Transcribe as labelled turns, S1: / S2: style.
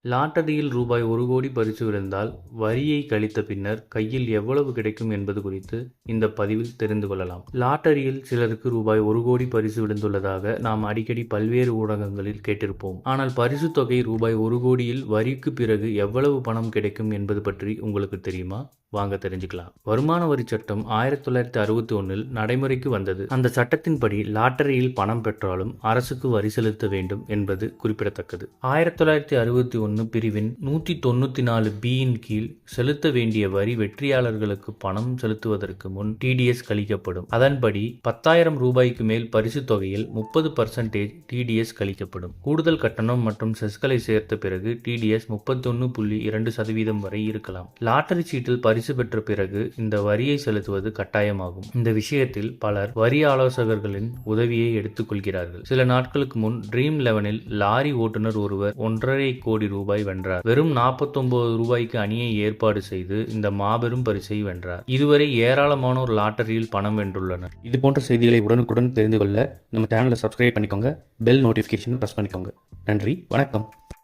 S1: லாட்டரியில் ரூபாய் 1 கோடி பரிசு விழுந்தால் வரியை கழித்த பின்னர் கையில் எவ்வளவு கிடைக்கும் என்பது குறித்து இந்த பதிவில் தெரிந்து கொள்ளலாம். லாட்டரியில் சிலருக்கு ரூபாய் 1 கோடி பரிசு விழுந்துள்ளதாக நாம் அடிக்கடி பல்வேறு ஊடகங்களில் கேட்டிருப்போம். ஆனால் பரிசு தொகை ரூபாய் 1 கோடியில் வரிக்கு பிறகு எவ்வளவு பணம் கிடைக்கும் என்பது பற்றி உங்களுக்கு தெரியுமா? வாங்க தெரிஞ்சுக்கலாம். வருமான வரி சட்டம் 1961 நடைமுறைக்கு வந்தது. அந்த சட்டத்தின்படி லாட்டரியில் பணம் பெற்றாலும் அரசுக்கு வரி செலுத்த வேண்டும் என்பது குறிப்பிடத்தக்கது. 1961 பிரிவின் 194B இன் கீழ் செலுத்த வேண்டிய வரி வெற்றியாளர்களுக்கு பணம் செலுத்துவதற்கு முன் டிடிஎஸ் கழிக்கப்படும். அதன்படி 10,000 ரூபாய்க்கு மேல் பரிசு தொகையில் 30% டிடிஎஸ் கழிக்கப்படும். கூடுதல் கட்டணம் மற்றும் செஸ்களை சேர்த்த பிறகு டிடிஎஸ் 31.2% வரை இருக்கலாம். லாட்டரி சீட்டில் பரிசு பெற்ற பிறகு இந்த வரியை செலுத்துவது கட்டாயமாகும். இந்த விஷயத்தில் பலர் வரி ஆலோசகர்களின் உதவியை எடுத்துக் கொள்கிறார்கள். சில நாட்களுக்கு முன் ட்ரீம் 11 லாரி ஓட்டுநர் ஒருவர் 1.5 கோடி ரூபாய் வென்றார். வெறும் 49 ரூபாய்க்கு அணியை ஏற்பாடு செய்து இந்த மாபெரும் பரிசை வென்றார். இதுவரை ஏராளமானோர் லாட்டரியில் பணம் வென்றுள்ளனர்.
S2: இது போன்ற செய்திகளை உடனுக்குடன் தெரிந்து கொள்ள நம்ம சேனலை சப்ஸ்கிரைப் பண்ணிக்கோங்க. பெல் நோட்டிஃபிகேஷன் பிரஸ் பண்ணிக்கோங்க. நன்றி, வணக்கம்.